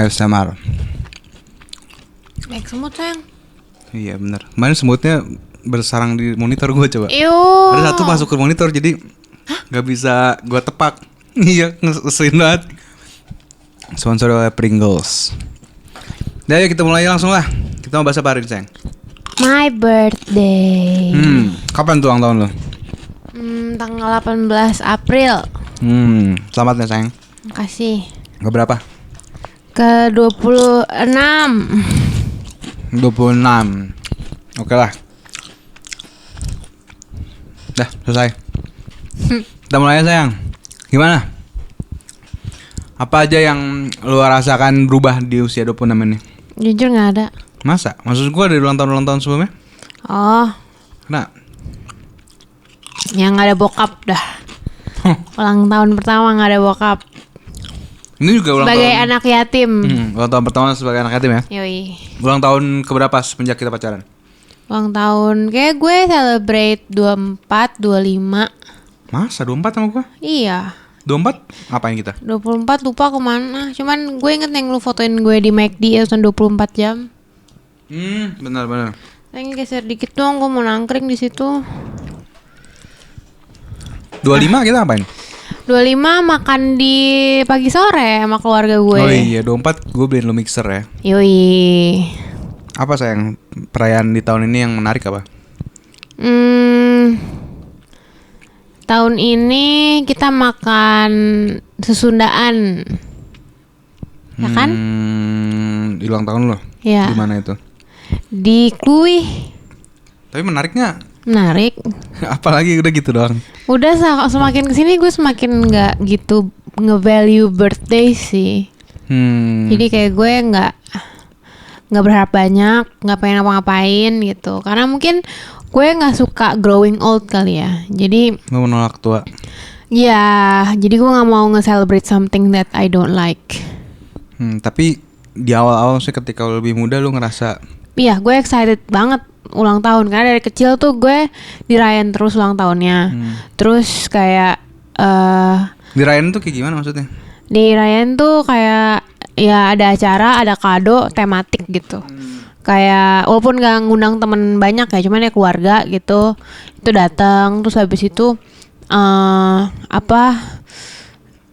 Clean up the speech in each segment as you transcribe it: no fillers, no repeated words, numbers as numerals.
ASMR. Baik semut sayang. Iya benar. Kemarin semutnya bersarang di monitor gue coba. Ew. Ada satu masuk ke monitor jadi nggak bisa gue tepak. Iya ngeselin banget. Sponsor oleh Pringles. Udah yuk kita mulai langsung lah. Kita mau bahas apa hari ini sayang? My birthday. Kapan tuh ulang tahun lo? Tanggal 18 April. Selamat ya sayang. Makasih. Ke berapa? Ke 26. 26. Oke lah. Dah selesai. Kita mulai ya sayang. Gimana? Apa aja yang lu rasakan berubah di usia 26 ini? Jujur gak ada. Masa? Maksud gua dari ulang tahun sebelumnya? Oh, Kena? yang gak ada bokap dah. Ulang tahun pertama gak ada bokap. Ini juga ulang Sebagai tahun anak yatim. ulang tahun pertama sebagai anak yatim ya? Yoi. Ulang tahun keberapa semenjak kita pacaran? Ulang tahun kayak gue celebrate 24, 25. Masa 24 sama gua? Iya. 24 ngapain kita? 24 lupa kemana. Cuman gue inget yang lu fotoin gue di McD ya 24 jam. Benar. Sayang geser dikit dong, gue mau nangkring di situ. 25 kita ngapain? 25 makan di pagi sore sama keluarga gue. Oh iya, 24 gue beliin lu mixer ya. Yoi. Apa sayang perayaan di tahun ini yang menarik apa? Tahun ini kita makan sesundaan. Ya kan? Di ulang tahun lo? Ya. Di mana itu? Di Kluih. Tapi menariknya Menarik. apalagi udah gitu doang. Udah semakin kesini gue semakin nggak gitu nge-value birthday sih. Jadi kayak gue nggak berharap banyak, nggak pengen apa-ngapain gitu. Karena mungkin gue nggak suka growing old kali ya. Jadi Gue menolak tua. ya, jadi gue nggak mau nge-celebrate something that I don't like. Tapi di awal-awal sih ketika lu lebih muda lu ngerasa Iya, gue excited banget ulang tahun karena dari kecil tuh gue dirayain terus ulang tahunnya. Terus kayak dirayain tuh kayak gimana maksudnya? dirayain tuh kayak ya ada acara, ada kado tematik gitu. Kayak walaupun gak ngundang temen banyak ya, cuman ya keluarga gitu. Itu datang terus habis itu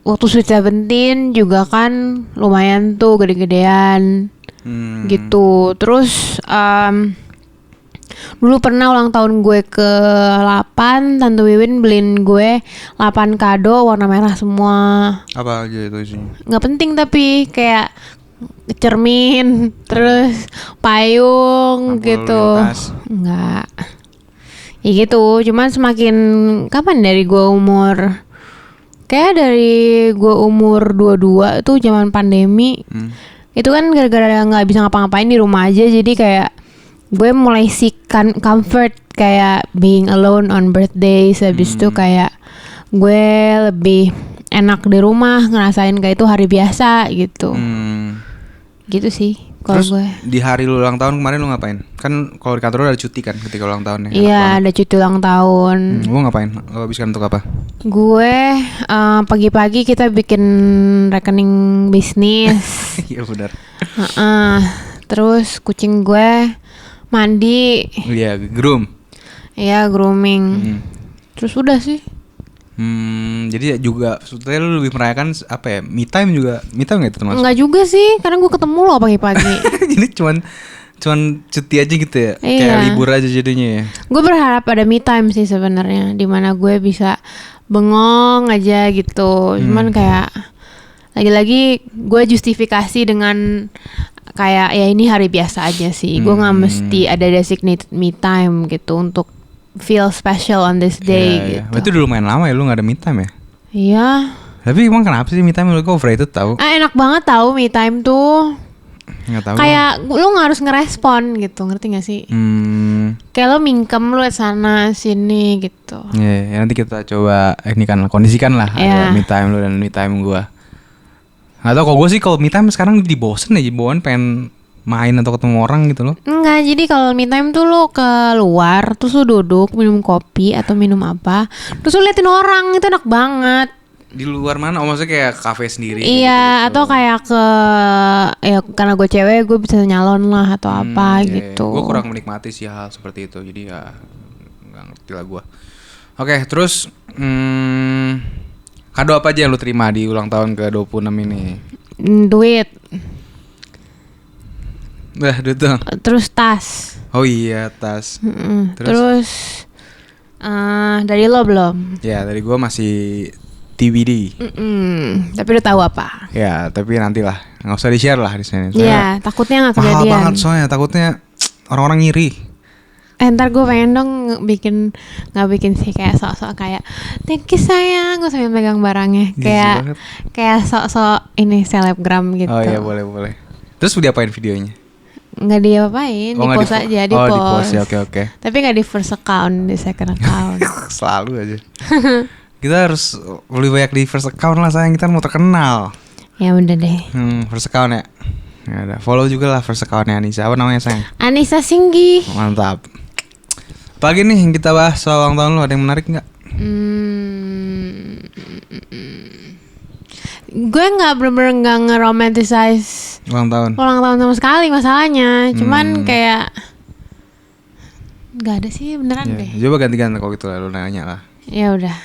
waktu Sweet Seventeen juga kan lumayan tuh gede-gedean. Gitu. Terus dulu pernah ulang tahun gue ke-8, Tante Wiwin beliin gue 8 kado warna merah semua. Apa aja itu isinya? Nggak penting tapi kayak cermin, terus payung Sampul gitu. lintas. Enggak. Ya gitu, cuman semakin kapan dari gue umur 22 tuh zaman pandemi. Itu kan gara-gara nggak bisa ngapa-ngapain di rumah aja, jadi kayak gue mulai seek comfort kayak being alone on birthdays. Habis itu kayak gue lebih enak di rumah ngerasain kayak itu hari biasa gitu. Gitu sih kalau Terus gue. di hari lu ulang tahun kemarin lu ngapain? Kan kalau di kantor lu ada cuti kan ketika ulang tahunnya. Iya, ada cuti ulang tahun. Lu ngapain? Lu habiskan untuk apa? Gue pagi-pagi kita bikin rekening bisnis. Iya benar. Terus kucing gue mandi. Iya, groom. Iya, grooming. Terus udah sih. Jadi juga sebetulnya lu lebih merayakan apa ya? Me time nggak itu termasuk? Enggak juga sih, karena gue ketemu lo pagi-pagi. Jadi cuman cuti aja gitu ya? Iya. Kayak libur aja jadinya ya? Gue berharap ada me time sih sebenarnya, dimana gue bisa bengong aja gitu. Cuman kayak lagi-lagi gue justifikasi dengan kayak ya ini hari biasa aja sih. Gue nggak mesti ada designated me time gitu untuk feel special on this day Iya. gitu. Berarti udah lumayan lama ya lu gak ada me time ya? Iya. Tapi emang kenapa sih me time lu overrated tau? Enak banget tahu me time tuh. Gak tau. Kayak lu nggak harus ngerespon gitu, ngerti gak sih? Kayak lo mingkem lu sana sini gitu. Ya, nanti kita coba ini kan kondisikan lah ada me time lu dan me time gua. Gak tau kalau gue sih kalau me time sekarang dibosen aja, bawaan pengen main atau ketemu orang gitu loh. Enggak, jadi kalau me time tuh lo keluar, terus lo duduk minum kopi atau minum apa, terus lo liatin orang, itu enak banget. Di luar mana? Oh, maksudnya kayak kafe sendiri Iya, gitu. atau kayak ke ya karena gue cewek gue bisa nyalon lah atau apa Iya, gitu. Gue kurang menikmati sih hal seperti itu. Jadi ya nggak ngerti lah gue. Oke, terus kado apa aja yang lu terima di ulang tahun ke-26 ini? Duit, Duit dong. terus tas. Oh iya, tas. Terus dari lo belum? Ya, dari gue masih TBD. Tapi udah tahu apa? Ya, tapi nantilah. Nggak usah di-share lah di sini. Iya, takutnya nggak Mahal kejadian. banget soalnya, takutnya orang-orang ngiri. Ntar gue pengen dong nggak bikin sih kayak sok-sok kayak thank you sayang, gue sambil megang barangnya Jijik kayak banget. kayak sok-sok ini selebgram gitu. Oh iya, boleh. Terus diapain videonya? Nggak diapain, di nggak post aja, di Oh, post. di post ya, oke. Tapi nggak di first account, di second account. Selalu aja. Kita harus lebih banyak di first account lah sayang, kita mau terkenal. Ya udah deh. First account ya. Ya udah, follow juga lah first accountnya Anissa. Apa namanya sayang? Anissa Singgi. Mantap. Pagi nih yang kita bahas soal ulang tahun lu, ada yang menarik nggak? Gue nggak bener-bener nggak ngeromanticize Ulang tahun. ulang tahun sama sekali masalahnya. Cuman kayak nggak ada sih beneran deh. Ya, coba ganti-ganti kalau gitu lah, lu nanya lah. Ya udah.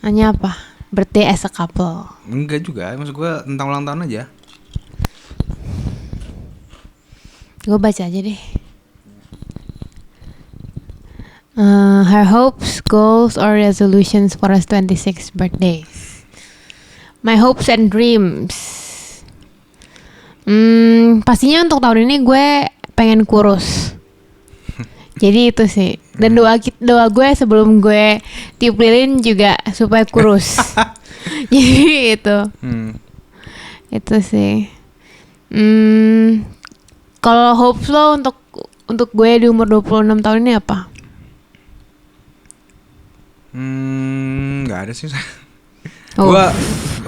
Nanya apa? Birthday as a couple. Enggak juga, maksud gue tentang ulang tahun aja. Gue baca aja deh. Her hopes, goals, or resolutions for his 26th birthday. My hopes and dreams. Pastinya untuk tahun ini gue pengen kurus. Jadi itu sih. Dan doa gue sebelum gue tiup lilin juga supaya kurus. Jadi itu. Itu sih. Kalau hopes lo untuk gue di umur 26 tahun ini apa? Nggak ada sih. Oh. Gua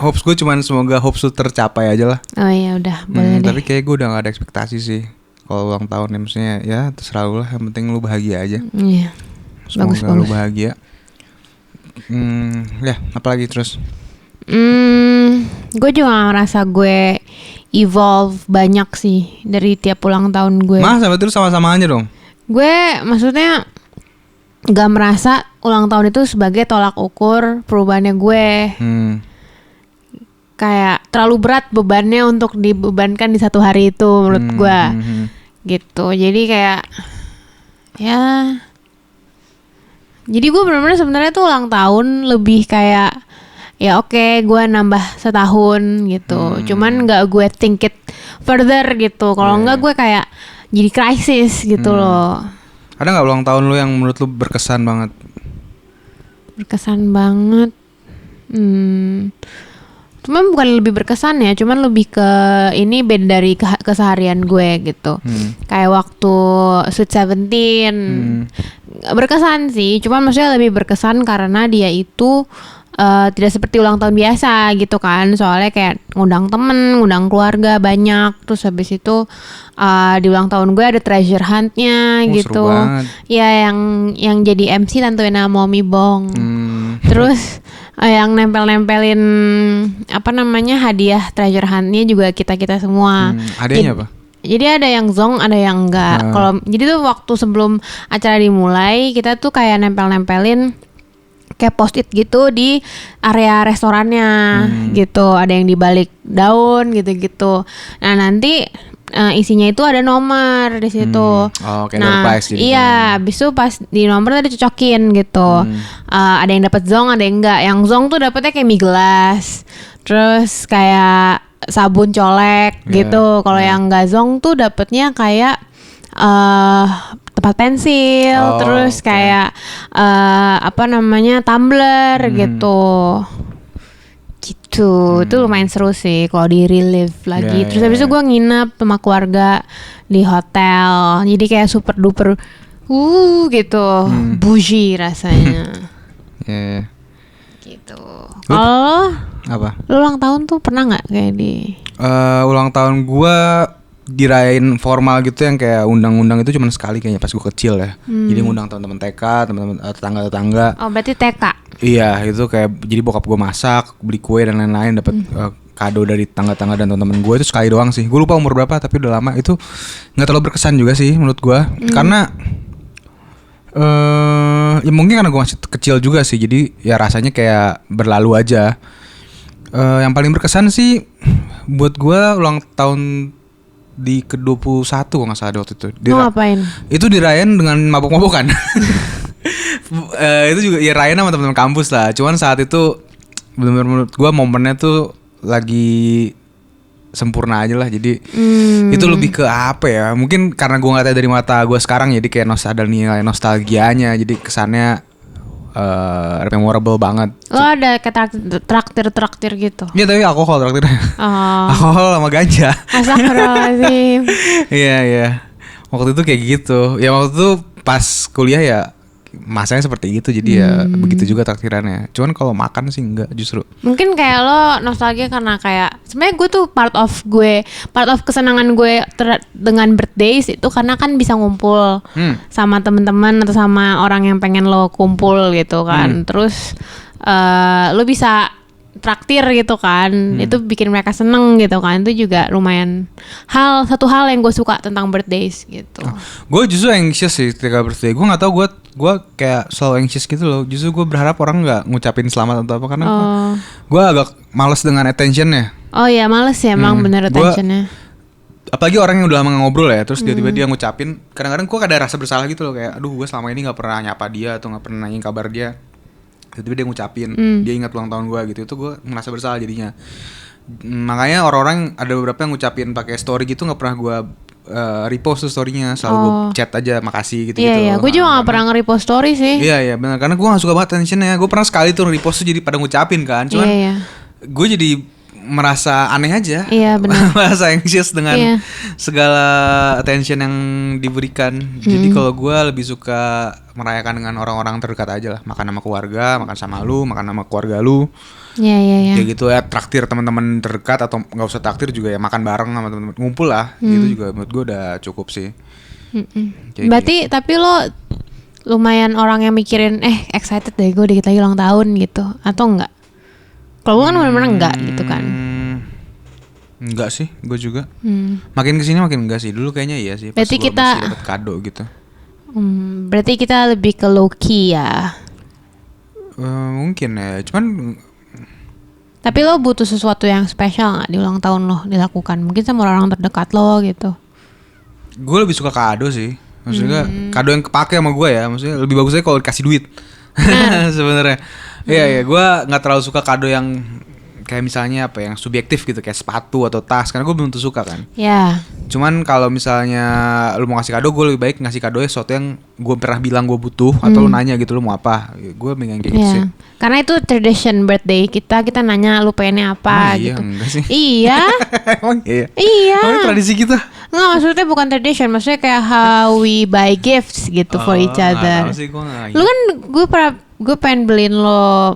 hopes gue cuman semoga hopes lu tercapai aja lah. Oh iya udah boleh deh. Tapi kayak gue udah gak ada ekspektasi sih kalau ulang tahun ya, maksudnya ya terserah lu lah, yang penting lu bahagia aja. Iya. Semoga lu Bagus. bahagia. Ya apalagi terus? Gue juga ngerasa gue evolve banyak sih dari tiap ulang tahun gue. Masa berarti lu sama-sama aja dong? Gue maksudnya gak merasa ulang tahun itu sebagai tolak ukur perubahannya gue. Kayak terlalu berat bebannya untuk dibebankan di satu hari itu menurut gue. Gitu. Jadi kayak ya. Jadi gue benar-benar sebenarnya tuh ulang tahun lebih kayak ya oke, gue nambah setahun gitu. Cuman gak gue think it further gitu. Kalau enggak gue kayak jadi krisis gitu loh. Ada nggak ulang tahun lu yang menurut lu berkesan banget? Berkesan banget. Cuman bukan lebih berkesan ya, cuman lebih ke ini beda dari keseharian gue gitu. Kayak waktu Sweet 17 berkesan sih, cuman maksudnya lebih berkesan karena dia itu tidak seperti ulang tahun biasa gitu kan. Soalnya kayak ngundang temen, ngundang keluarga banyak. Terus habis itu di ulang tahun gue ada treasure hunt-nya gitu. Seru banget. Ya yang jadi MC Tante Naomi Bong. Terus yang nempelin apa namanya hadiah treasure hunt-nya juga kita semua. Hadiahnya apa? Jadi ada yang zong, ada yang enggak. Kalau jadi tuh waktu sebelum acara dimulai kita tuh kayak nempelin kayak post-it gitu di area restorannya gitu. Ada yang di balik daun gitu-gitu. Nah nanti isinya itu ada nomor di situ. Kayak Nah prize jadi. iya, abis itu pas di nomor tadi cocokin gitu. Ada yang dapat zong, ada yang enggak. Yang zong tuh dapetnya kayak mie gelas, terus kayak sabun colek gitu. Kalau yang enggak zong tuh dapetnya kayak tempat pensil, terus kayak apa namanya tumbler gitu. Itu lumayan seru sih kalau di relive lagi. Terus habis itu gue nginep sama keluarga di hotel, jadi kayak super duper gitu, bougie rasanya. Gitu. Kalau Apa? lu ulang tahun tuh pernah nggak kayak di Ulang tahun gua dirayain formal gitu yang kayak undang-undang itu cuma sekali kayaknya pas gue kecil ya. Jadi ngundang teman-teman TK, teman-teman tetangga-tetangga. Oh berarti TK. Iya, itu kayak jadi bokap gue masak, beli kue dan lain-lain, dapat kado dari tetangga-tetangga dan teman-teman gue. Itu sekali doang sih. Gue lupa umur berapa tapi udah lama. Itu nggak terlalu berkesan juga sih menurut gue. Karena ya mungkin karena gue masih kecil juga sih. Jadi ya rasanya kayak berlalu aja. Yang paling berkesan sih buat gue ulang tahun di ke-21 kalau nggak salah waktu itu. Mau ngapain? Itu dirayain dengan mabok-mabokan. Itu juga ya rayain sama teman-teman kampus lah. Cuman saat itu benar-benar menurut gue momennya tuh lagi sempurna aja lah. Jadi itu lebih ke apa ya? Mungkin karena gue ngeliatnya dari mata gue sekarang, jadi kayak ada nilai nostalgianya. Jadi kesannya memorable banget. Lo ada kayak traktir gitu? Iya tapi alkohol traktirnya. Oh. Alkohol sama ganja. Astagfirullahaladzim. Iya. Waktu itu kayak gitu. Ya waktu itu pas kuliah ya masanya seperti itu. Jadi ya begitu juga traktirannya. Cuman kalau makan sih enggak justru. Mungkin kayak lo nostalgia karena kayak sebenarnya gue tuh part of kesenangan gue dengan birthdays itu karena kan bisa ngumpul sama teman-teman atau sama orang yang pengen lo kumpul gitu kan. Terus lo bisa traktir gitu kan. Itu bikin mereka seneng gitu kan. Itu juga lumayan satu hal yang gue suka tentang birthdays gitu. Gue justru anxious sih ketika birthday. Gue nggak tahu gue kayak selalu anxious gitu loh. Justru gue berharap orang nggak ngucapin selamat atau apa karena gue agak males dengan attentionnya. Oh iya males ya emang bener attentionnya. Apalagi orang yang udah lama ngobrol ya, terus tiba-tiba dia ngucapin. Kadang-kadang gue ada rasa bersalah gitu loh, kayak aduh gue selama ini nggak pernah nyapa dia atau nggak pernah nanyain kabar dia. Tiba-tiba dia ngucapin, dia ingat ulang tahun gue gitu. Itu gue merasa bersalah jadinya. Makanya orang-orang ada beberapa yang ngucapin pakai story gitu nggak pernah gue repost tuh storynya, selalu gue chat aja makasih gitu. Iya, gue juga gak pernah nge-repost story sih. Iya benar, karena gue gak suka banget attentionnya. Gue pernah sekali tuh repost tuh jadi pada ngucapin kan, cuman gue jadi merasa aneh aja. Iya benar. Merasa anxious dengan segala attention yang diberikan. Jadi kalau gue lebih suka merayakan dengan orang-orang terdekat aja lah. Makan sama keluarga, makan sama lu, makan sama keluarga lu. Iya. Kayak gitu ya, traktir teman-teman terdekat atau nggak usah traktir juga ya, makan bareng sama teman-teman, ngumpul lah. Gitu juga menurut gue udah cukup sih. Berarti gitu. Tapi lo lumayan orang yang mikirin excited deh gue dikit lagi ulang tahun gitu atau enggak? Kalau gue kan bener-bener enggak gitu kan. Enggak sih, gue juga. Makin kesini makin enggak sih. Dulu kayaknya iya sih. Berarti kita masih dapat kado gitu. Berarti kita lebih ke low key ya. Mungkin ya. Cuman tapi lo butuh sesuatu yang spesial nggak di ulang tahun lo dilakukan? Mungkin sama orang terdekat lo gitu. Gue lebih suka kado sih. Maksudnya kado yang kepake sama gue ya. Maksudnya lebih bagusnya kalau dikasih duit. Sebenarnya. Iya, gue nggak terlalu suka kado yang kayak misalnya apa yang subjektif gitu, kayak sepatu atau tas, karena gue belum tentu suka kan. Ya. Cuman kalau misalnya lu mau ngasih kado, gue lebih baik ngasih kado sesuatu yang gue pernah bilang gue butuh, atau lu nanya gitu lu mau apa. Gue pengen kayak gitu sih. Karena itu tradition birthday kita nanya lu pengennya apa gitu. Iya, enggak sih. Iya. Emang iya. Iya. Emang tradisi kita. Nggak, maksudnya bukan tradition, maksudnya kayak how we buy gifts gitu for each other. Sih, lu kan gue pengen beliin lo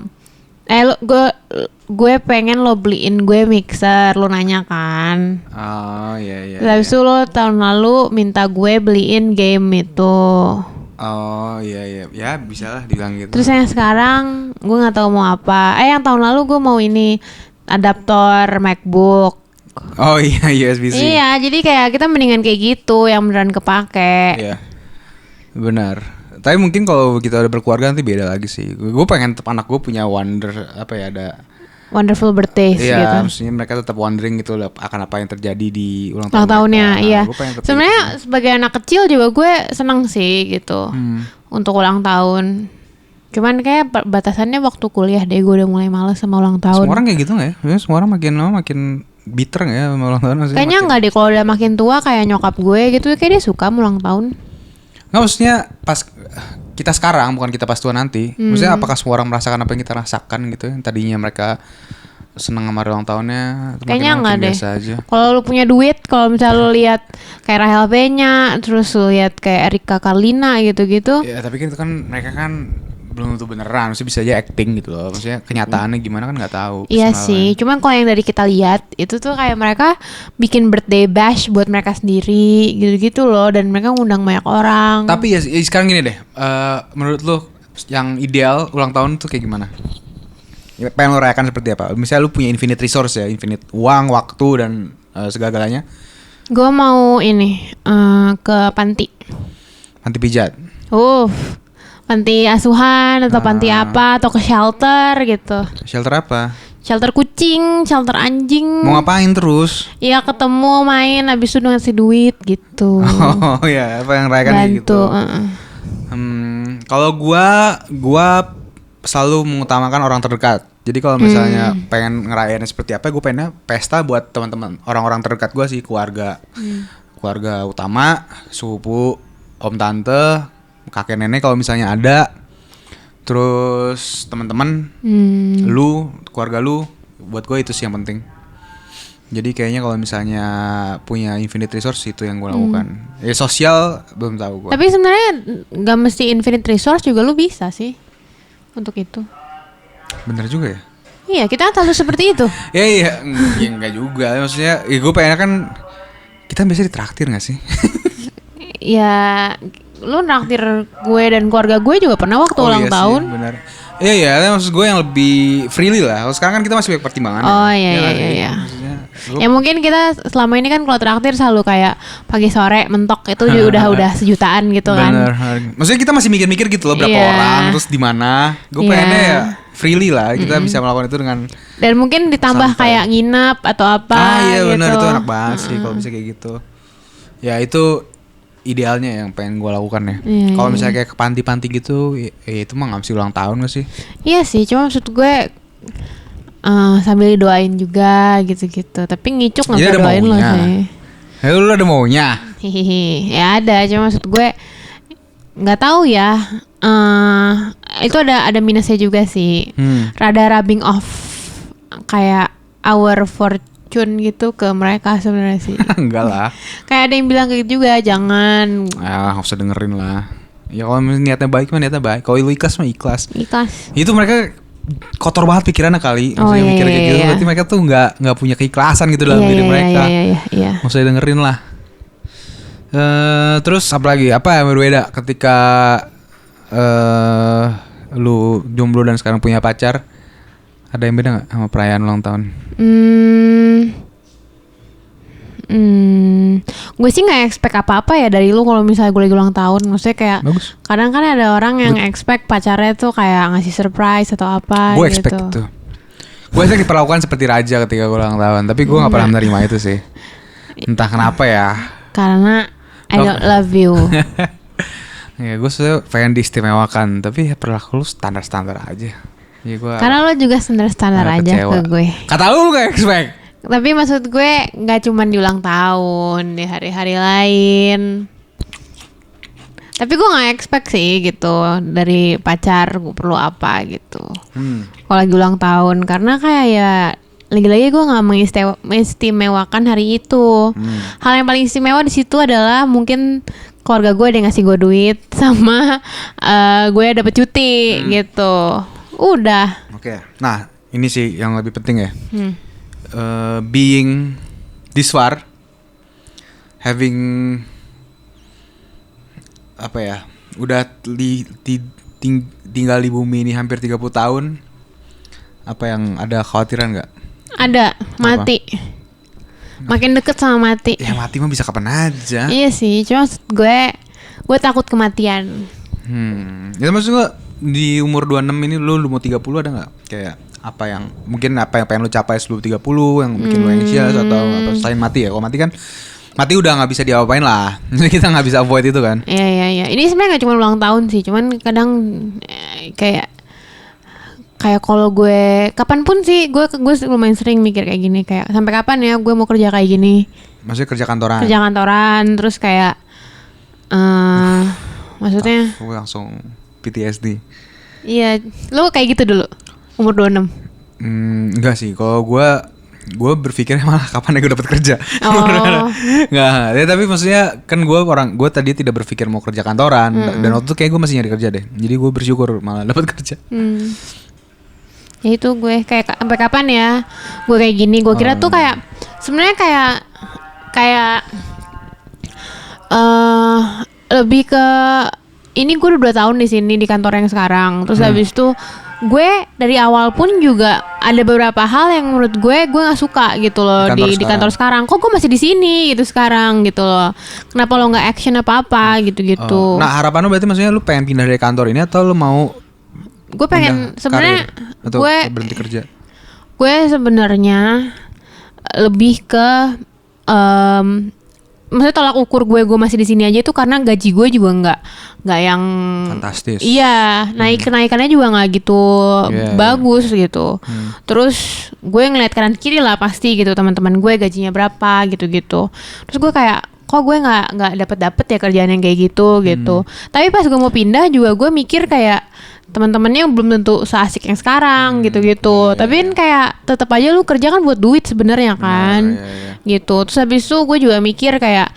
gue pengen lo beliin gue mixer, lo nanya kan. Oh iya. Lalu lo tahun lalu minta gue beliin game itu. Oh iya. Ya bisa lah dibilang gitu. Terus yang sekarang gue nggak tahu mau apa. Yang tahun lalu gue mau ini adaptor MacBook. Oh iya USB-C. Iya, jadi kayak kita mendingan kayak gitu yang beneran kepake. Iya. Benar. Tapi mungkin kalau kita udah berkeluarga nanti beda lagi sih. Gue pengen tetap anak gue punya ada wonderful birthdays gitu. Iya, maksudnya mereka tetap wondering gitu akan apa yang terjadi di ulang tahunnya. Nah, iya. Sebenarnya sebagai anak kecil juga gue seneng sih gitu untuk ulang tahun. Cuman kayak batasannya waktu kuliah deh, gue udah mulai males sama ulang tahun. Semua orang kayak gitu nggak ya? Semua orang makin lama makin bitter nggak ya sama ulang tahun? Kayaknya nggak deh, kalau udah makin tua kayak nyokap gue gitu, kayak dia suka ulang tahun. Nggak, maksudnya pas kita sekarang, bukan kita pas tua nanti. Maksudnya apakah semua orang merasakan apa yang kita rasakan gitu? Yang tadinya mereka seneng sama ulang tahunnya, kayaknya nggak deh. Aja. Kalau lu punya duit, kalau misalnya lu lihat kayak Rahel V-nya, terus lu lihat kayak Erika Karlina gitu-gitu. Ya tapi kan itu kan mereka kan belum tentu beneran, maksudnya bisa aja acting gitu loh. Maksudnya kenyataannya gimana kan nggak tahu. Iya personalnya. sih, cuman kalau yang dari kita lihat itu tuh kayak mereka bikin birthday bash buat mereka sendiri gitu-gitu loh, dan mereka ngundang banyak orang. Tapi ya sekarang gini deh, menurut lu yang ideal ulang tahun tuh kayak gimana? Ya, pengen lo rayakan seperti apa? Misalnya lu punya infinite resource ya, infinite uang, waktu dan segala-galanya. Gue mau ini ke panti. Panti pijat. Panti asuhan atau panti apa atau ke shelter gitu. Shelter apa? Shelter kucing, shelter anjing. Mau ngapain terus? Iya, ketemu, main, habis itu ngasih duit gitu. Oh ya, apa yang rayakan kayak gitu? Kalau gua selalu mengutamakan orang terdekat. Jadi kalau misalnya pengen ngerayain seperti apa, gue pengennya pesta buat teman-teman, orang-orang terdekat gue sih, keluarga, keluarga utama, sepupu, om tante, kakek nenek kalau misalnya ada, terus teman-teman, lu, keluarga lu, buat gue itu sih yang penting. Jadi kayaknya kalau misalnya punya infinite resource itu yang gue lakukan. Ya sosial belum tahu gue. Tapi sebenarnya nggak mesti infinite resource juga lu bisa sih untuk itu. Bener juga ya. Iya, kita selalu seperti itu. Ya enggak juga. Maksudnya, ya gue pengennya kan kita biasa ditraktir nggak sih? Ya, lu naktir gue dan keluarga gue juga pernah waktu ulang tahun. Sih, benar. Iya, maksud gue yang lebih freely lah. Kalau sekarang kan kita masih banyak pertimbangan. Oh iya. Ya mungkin kita selama ini kan kalau traktir selalu kayak pagi sore mentok itu juga udah sejutaan gitu kan. Bener. Maksudnya kita masih mikir-mikir gitu loh berapa orang terus di mana. Gue pengennya ya freely lah, kita bisa melakukan itu dengan. Dan mungkin ditambah santai. Kayak nginap atau apa iya gitu. Benar, itu enak banget sih kalau bisa kayak gitu. Ya itu idealnya yang pengen gue lakukan ya. Kalau misalnya kayak ke panti-panti gitu, ya itu mah nggak mesti ulang tahun gak sih? Iya sih, cuma maksud gue sambil doain juga gitu-gitu. Tapi ngicuk nggak bisa doain lo sih. Ya lu ada maunya? Hihihi, ya ada. Cuma maksud gue nggak tahu ya. Itu ada minusnya juga sih. Rada rubbing off kayak our fortune gitu ke mereka sebenarnya sih. Enggak lah. Kayak ada yang bilang kayak gitu juga, jangan. Nggak usah dengerin lah. Ya kalau niatnya baik mah niatnya baik. Kalau lu ikhlas mah ikhlas. Itu mereka kotor banget pikirannya kali. Maksudnya mikir kayak gitu. Berarti mereka tuh nggak punya keikhlasan gitu dalam diri mereka. Iya. Nggak usah dengerin lah. Terus apa lagi? Apa yang berbeda ketika lu jomblo dan sekarang punya pacar? Ada yang beda nggak sama perayaan ulang tahun? Gue sih nggak expect apa-apa ya dari lu kalau misalnya gue lagi ulang tahun. Maksudnya kayak bagus. Kadang kan ada orang yang expect pacarnya tuh kayak ngasih surprise atau apa. Gue expect itu. Gue expect diperlakukan seperti raja ketika gue ulang tahun. Tapi gue nggak pernah menerima itu sih. Entah kenapa ya. Karena I don't love you. Ya gue sebenernya pengen diistimewakan. Tapi ya perilaku lu standar-standar aja ya, karena lo juga standar-standar aja kecewa ke gue. Kata lu gak expect. Tapi maksud gue gak cuma di ulang tahun, di hari-hari lain. Tapi gue gak expect sih gitu dari pacar gue perlu apa gitu. Kalau lagi ulang tahun, karena kayak ya lagi-lagi gue gak mengistimewakan hari itu. Hal yang paling istimewa di situ adalah mungkin keluarga gue ada yang ngasih gue duit sama gue dapet cuti gitu. Udah. Oke. Nah ini sih yang lebih penting ya. Being this far, having apa ya, udah tinggal di bumi ini hampir 30 tahun. Apa yang ada khawatiran nggak? Ada, mati. Makin deket sama mati. Ya mati mah bisa kapan aja. Iya sih, cuma gue takut kematian. Ya maksud gue di umur 26 ini lu mau 30 ada nggak kayak apa yang pengen lu capai sebelum 30 yang bikin lu anxious atau apa selain mati ya? Kalau mati kan mati udah nggak bisa diapa-apain lah. Kita nggak bisa avoid itu kan. Iya. Ini sebenarnya nggak cuma ulang tahun sih, cuman kadang kayak kalau gue kapanpun sih gue lumayan sering mikir kayak gini, kayak sampai kapan ya gue mau kerja kayak gini. Maksudnya kerja kantoran. Terus kayak maksudnya gue langsung PTSD. Iya, lu kayak gitu dulu umur 26. Enggak sih, kalau gue gue berpikir malah kapan gue dapat kerja. Oh. Nggak, ya, tapi maksudnya kan gue tadi tidak berpikir mau kerja kantoran dan waktu itu kayak gue masih nyari kerja deh. Jadi gue bersyukur malah dapat kerja. Ya itu gue kayak sampai kapan ya gue kayak gini. Gue kira tuh kayak sebenarnya kayak lebih ke ini gue udah 2 tahun di sini di kantor yang sekarang. Terus habis itu gue dari awal pun juga ada beberapa hal yang menurut gue nggak suka gitu loh di kantor sekarang. Kok gue masih di sini gitu sekarang gitu loh. Kenapa lo nggak action apa gitu. Nah harapan lo berarti maksudnya lo pengen pindah dari kantor ini atau lo mau? Gue pengen sebenarnya gue berhenti kerja. Gue sebenarnya lebih ke maksudnya tolak ukur gue masih di sini aja itu karena gaji gue juga nggak yang fantastis. Iya, kenaikannya juga nggak gitu bagus gitu. Terus gue ngeliat kanan kiri lah pasti gitu teman-teman gue gajinya berapa gitu. Terus gue kayak kok gue nggak dapet ya kerjaan yang kayak gitu. Tapi pas gue mau pindah juga gue mikir kayak teman-temannya belum tentu seasik yang sekarang gitu. Tapi kan kayak tetap aja lu kerja kan buat duit sebenarnya kan. Gitu. Terus habis itu gue juga mikir kayak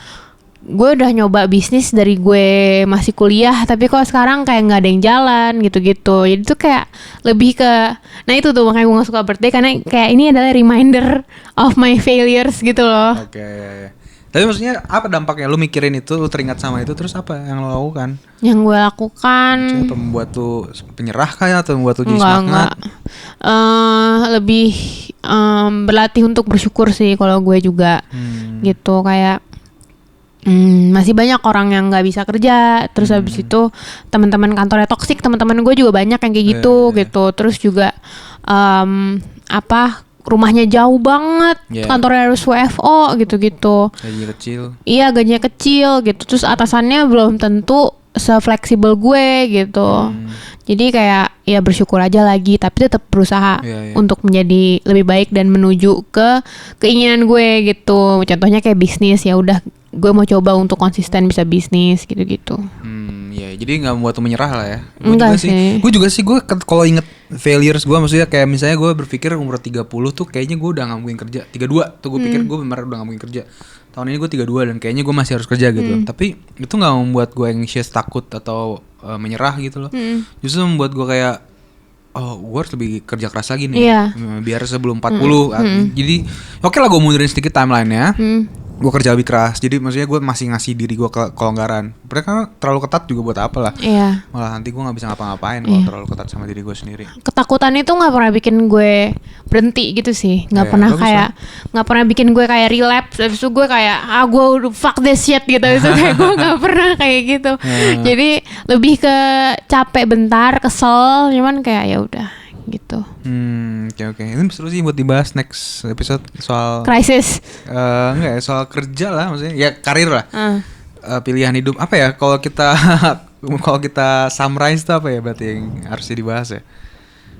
gue udah nyoba bisnis dari gue masih kuliah tapi kok sekarang kayak nggak ada yang jalan gitu. Jadi tuh kayak lebih ke itu tuh makanya gue gak suka birthday karena kayak ini adalah reminder of my failures gitu loh. Oke. Tapi maksudnya apa dampaknya? Lu mikirin itu, lu teringat sama itu, terus apa yang lo lakukan? Yang gue lakukan apa membuat lu penyerah kayak atau membuat lu jadi semangat? Lebih berlatih untuk bersyukur sih kalau gue juga gitu kayak masih banyak orang yang nggak bisa kerja. Terus habis itu teman-teman kantornya toksik, teman-teman gue juga banyak yang kayak gitu. Terus juga rumahnya jauh banget, kantornya harus WFO gitu. Gajinya kecil. Iya gajinya kecil gitu. Terus atasannya belum tentu se-fleksibel gue gitu. Jadi kayak ya bersyukur aja lagi, tapi tetap berusaha untuk menjadi lebih baik dan menuju ke keinginan gue gitu. Contohnya kayak bisnis, ya udah gue mau coba untuk konsisten bisa bisnis gitu. Ya jadi nggak membuat menyerah lah ya. Gue juga sih kalau inget failures gue maksudnya kayak misalnya gue berpikir umur 30 tuh kayaknya gue udah nggak mungkin kerja. 32 tuh gue pikir gue benar udah nggak mungkin kerja. Tahun ini gue 32 dan kayaknya gue masih harus kerja gitu. Tapi itu nggak membuat gue anxious, takut atau menyerah gitu loh. Justru membuat gue kayak gue harus lebih kerja keras lagi nih. Biar sebelum 40 jadi oke lah gue mundurin sedikit timelinenya. Gue kerja lebih keras, jadi maksudnya gue masih ngasih diri gue kelonggaran. Mereka terlalu ketat juga buat apa lah. Malah nanti gue nggak bisa ngapa-ngapain kalau terlalu ketat sama diri gue sendiri. Ketakutan itu nggak pernah bikin gue berhenti gitu sih, nggak pernah kayak nggak pernah bikin gue kayak relapse. Habis itu gue kayak gue fuck this shit gitu. Itu kayak gue nggak pernah kayak gitu. Jadi lebih ke capek bentar, kesel, cuman kayak ya udah gitu. Oke. Ini seru sih buat dibahas next episode soal krisis. Enggak ya, soal kerja lah maksudnya. Ya karir lah. Pilihan hidup apa ya kalau kita summarize itu apa ya berarti yang harus dibahas ya?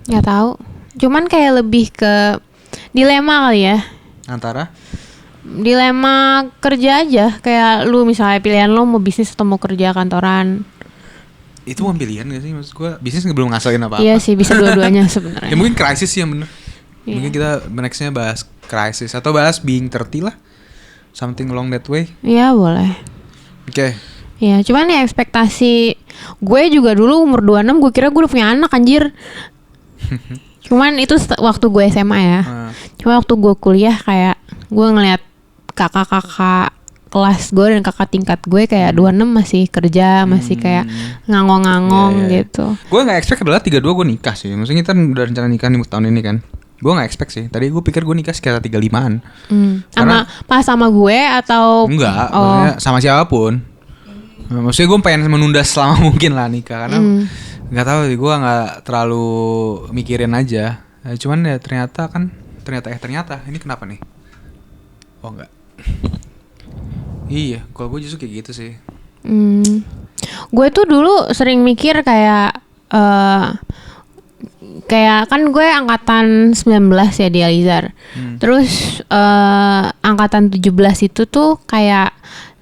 Nggak tahu. Cuman kayak lebih ke dilema kali ya. Antara? Dilema kerja aja. Kayak lu misalnya pilihan lu mau bisnis atau mau kerja kantoran. Itu bukan pilihan gak sih? Maksud gue bisnis belum ngasilin apa-apa. Iya sih, bisa dua-duanya sebenarnya. Ya mungkin krisis sih yang bener. Mungkin kita nextnya bahas krisis atau bahas being 30 lah. Something along that way. Iya boleh. Oke. Ya cuman ya ekspektasi gue juga dulu umur 26 gue kira gue udah punya anak anjir. Cuman itu waktu gue SMA ya. Cuma waktu gue kuliah kayak gue ngeliat kakak-kakak kelas gue dan kakak tingkat gue kayak 26 masih kerja, masih kayak ngangong-ngangong gitu. Gue gak expect adalah 32 gue nikah sih. Maksudnya kita udah rencana nikah nih tahun ini kan. Gue gak expect sih. Tadi gue pikir gue nikah sekitar 35an. Sama gue atau enggak, maksudnya sama siapapun. Maksudnya gue pengen menunda selama mungkin lah nikah. Karena gak tahu sih, gue gak terlalu mikirin aja. Cuman ya ternyata ini kenapa nih? Oh enggak. Iya, kalau gue justru kayak gitu sih. Gue tuh dulu sering mikir kayak kan gue angkatan 19 ya di Alizar. Terus angkatan 17 itu tuh kayak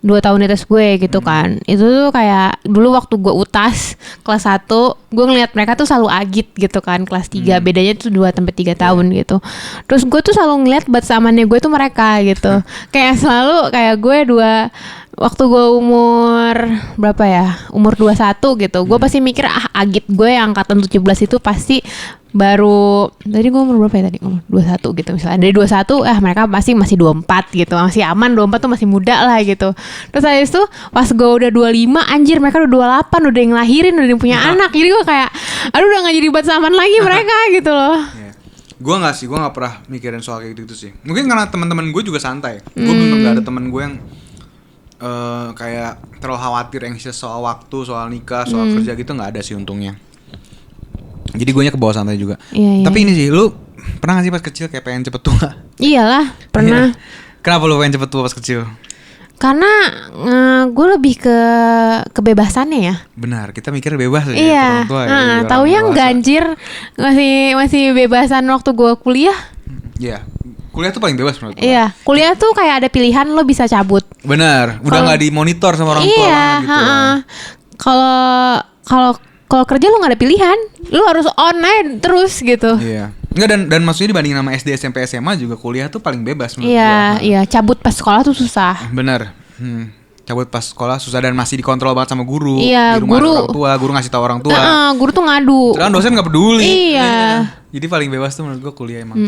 2 tahun di atas gue gitu kan. Itu tuh kayak dulu waktu gue UTAS kelas 1, gue ngeliat mereka tuh selalu agit gitu kan. Kelas 3 bedanya tuh 2-3 tahun gitu. Terus gue tuh selalu ngeliat batasannya gue tuh mereka gitu. Kayak selalu kayak gue waktu gue umur berapa ya? Umur 21 gitu. Gue pasti mikir agit gue yang angkatan 17 itu pasti baru tadi gue umur berapa ya tadi? Umur 21 gitu misalnya. Dari 21 mereka pasti masih 24 gitu. Masih aman, 24 tuh masih muda lah gitu. Terus habis itu pas gue udah 25 anjir mereka udah 28, udah yang ngelahirin, udah yang punya anak. Jadi gue kayak aduh udah gak jadi batasan lagi mereka gitu loh. Gue gak pernah mikirin soal kayak gitu sih. Mungkin karena teman-teman gue juga santai. Gue bener gak ada teman gue yang kayak terlalu khawatir anxious soal waktu, soal nikah, soal kerja gitu nggak ada sih untungnya. Jadi gue ke bawah santai juga. Iya. Tapi ini sih, lu pernah gak sih pas kecil kayak pengen cepet tua? Iyalah, pernah. Kenapa lu pengen cepet tua pas kecil? Karena gue lebih ke kebebasannya ya. Benar, kita mikir bebas ya. Iya. Orang tua, ya tahu yang ganjir masih bebasan waktu gue kuliah. Iya. Kuliah tuh paling bebas menurut gue. Iya, kuliah tuh kayak ada pilihan lo bisa cabut. Benar, udah nggak dimonitor sama orang tua iya, gitu. Kalau kerja lo nggak ada pilihan, lo harus online terus gitu. Iya. Enggak dan maksudnya dibanding sama SD, SMP, SMA juga kuliah tuh paling bebas menurut Iya, gue. iya, cabut pas sekolah tuh susah. Benar. Cabut pas sekolah susah dan masih dikontrol banget sama guru. Iya, di rumah ada orang tua, guru ngasih tahu orang tua. Guru tuh ngadu. Terus dosen nggak peduli. Iya. Jadi paling bebas tuh menurut gue kuliah emang.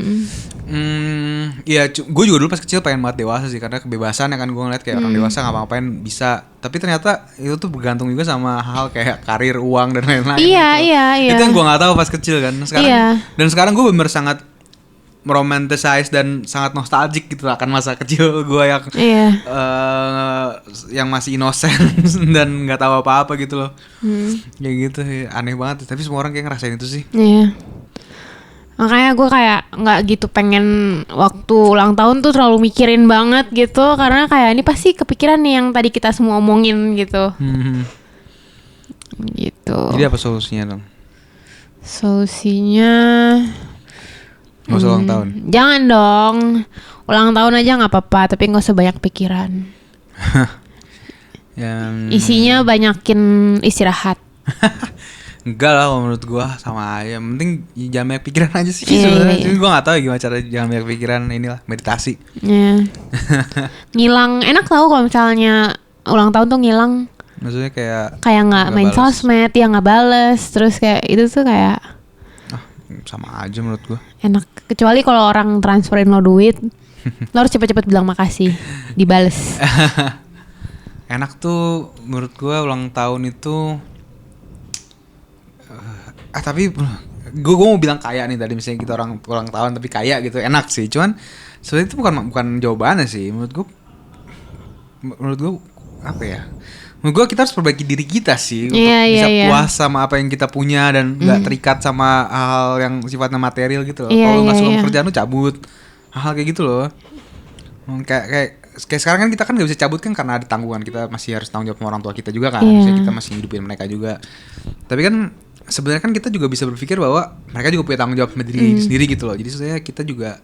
Iya, gue juga dulu pas kecil pengen banget dewasa sih karena kebebasan ya kan gue ngeliat kayak orang dewasa ngapa-ngapain bisa. Tapi ternyata itu tuh bergantung juga sama hal kayak karir, uang dan lain-lain. Iya, gitu. iya. Itu yang gue nggak tahu pas kecil kan. Sekarang dan sekarang gue bener sangat meromantasize dan sangat nostalgic gitu akan masa kecil gue yang yang masih inosen dan nggak tahu apa-apa gitu loh. Kayak gitu aneh banget tapi semua orang kayak ngerasain itu sih. Iya. Makanya gue kayak nggak gitu pengen waktu ulang tahun tuh terlalu mikirin banget gitu karena kayak ini pasti kepikiran nih yang tadi kita semua omongin gitu. Gitu. Jadi apa solusinya dong? Solusinya nggak usah ulang tahun. Jangan dong. Ulang tahun aja nggak apa-apa, tapi nggak usah banyak pikiran. Isinya banyakin istirahat. Enggak lah menurut gua sama aja. Yang penting jangan banyak pikiran aja sih sebenarnya. Iya. Gua nggak tahu gimana cara jangan banyak pikiran inilah meditasi. Ngilang enak tau kalau misalnya ulang tahun tuh ngilang. Maksudnya kayak nggak main sosmed, ya nggak bales, terus kayak itu tuh kayak sama aja menurut gua. Enak kecuali kalau orang transferin lo duit, lo harus cepet-cepet bilang makasih, dibales. Enak tuh menurut gua ulang tahun itu. Tapi gue mau bilang kaya nih tadi misalnya kita orang ulang tahun tapi kaya gitu enak sih. Cuman sebenarnya itu bukan jawabannya sih menurut gue apa ya? Menurut gue kita harus perbaiki diri kita sih untuk bisa puas sama apa yang kita punya dan nggak terikat sama hal yang sifatnya material gitu loh. Kalau nggak suka kerjaan lu cabut hal kayak gitu loh. Kayak sekarang kan kita kan nggak bisa cabut kan karena ada tanggungan kita masih harus tanggung jawab sama orang tua kita juga kan. Misalnya kita masih hidupin mereka juga. Tapi kan sebenarnya kan kita juga bisa berpikir bahwa mereka juga punya tanggung jawab sendiri sendiri gitu loh. Jadi sebenarnya kita juga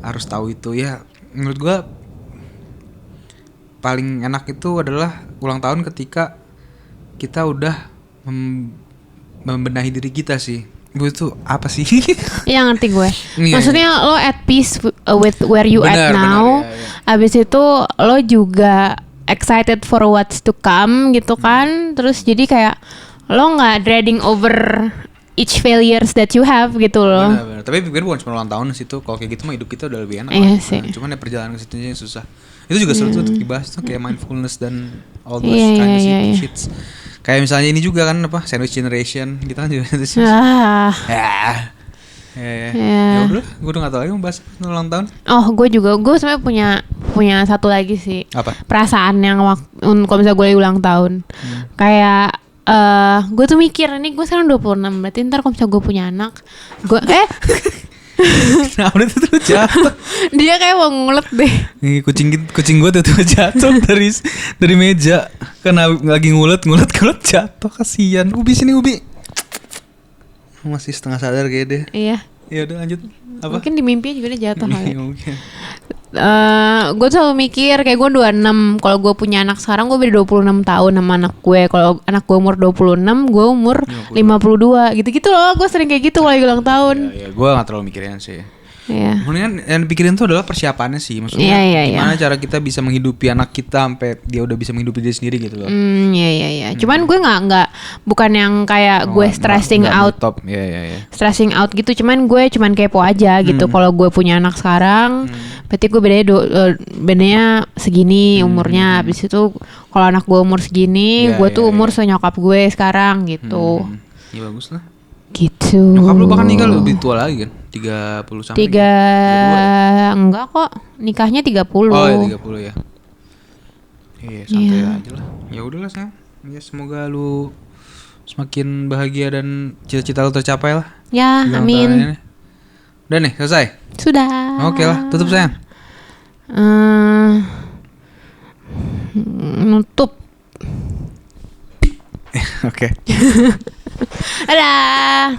harus tahu itu ya. Menurut gue paling enak itu adalah ulang tahun ketika kita udah membenahi diri kita sih. Gue tuh apa sih? Iya ngerti gue. Maksudnya lo at peace with where you at now. Abis itu lo juga excited for what's to come gitu kan. Terus jadi kayak lo nggak dreading over each failures that you have gitu loh. Benar. Tapi pikir bukan cuma ulang tahun situ. Kalau kayak gitu mah hidup kita udah lebih enak. Iya sih. Cuman ya perjalanan ke situ yang susah. Itu juga seru tuh dibahas tuh kayak mindfulness dan all those kind of shits. Kayak misalnya ini juga kan apa sandwich generation kita kan juga itu sih. Ya udah, gue udah nggak tahu lagi mau bahas ulang tahun. Oh, gue sebenarnya punya satu lagi sih. Apa? Perasaan yang kalau misalnya gue ulang tahun. Kayak gue tuh mikir nih gue sekarang 26 berarti ntar kalau misalnya gue punya anak gue nah udah tuh jatuh. Dia kayak mau ngulet deh. Nih kucing gue tuh jatuh dari meja karena lagi ngulet jatuh kasihan. Ubi sini Ubi. Masih setengah sadar kayak deh. Iya. Ya udah lanjut. Apa? Mungkin di mimpi juga dia jatuh kali. Mungkin. Gue selalu mikir kayak gue 26. Kalau gue punya anak sekarang gue beda 26 tahun sama anak gue. Kalau anak gue umur 26, gue umur 52. Gitu-gitu loh. Gue sering kayak gitu kalau ulang tahun. Ya, gue gak terlalu mikirin sih. Iya. Mendingan yang dipikirin tuh adalah persiapannya sih. Maksudnya gimana cara kita bisa menghidupi anak kita sampai dia udah bisa menghidupi diri sendiri gitu loh. Iya. Cuman gue nggak bukan yang kayak gue stressing out. Iya. Stressing out gitu. Cuman gue kepo aja gitu. Kalau gue punya anak sekarang, berarti gue bedanya segini umurnya. Habis itu kalau anak gue umur segini, gue tuh umur senyokap gue sekarang gitu. Ya bagus lah. Gitu. Nyokap lu bahkan nikah lebih tua lagi kan? 30 something. Enggak kok. Nikahnya 30. Oh ya 30 ya. Iya santai aja lah. Ya udahlah sayang. Ya semoga lu semakin bahagia dan cita-cita lu tercapai lah. Ya, amin. Udah nih selesai. Sudah. Oke lah, tutup sayang. Nutup. Oke. Dadah.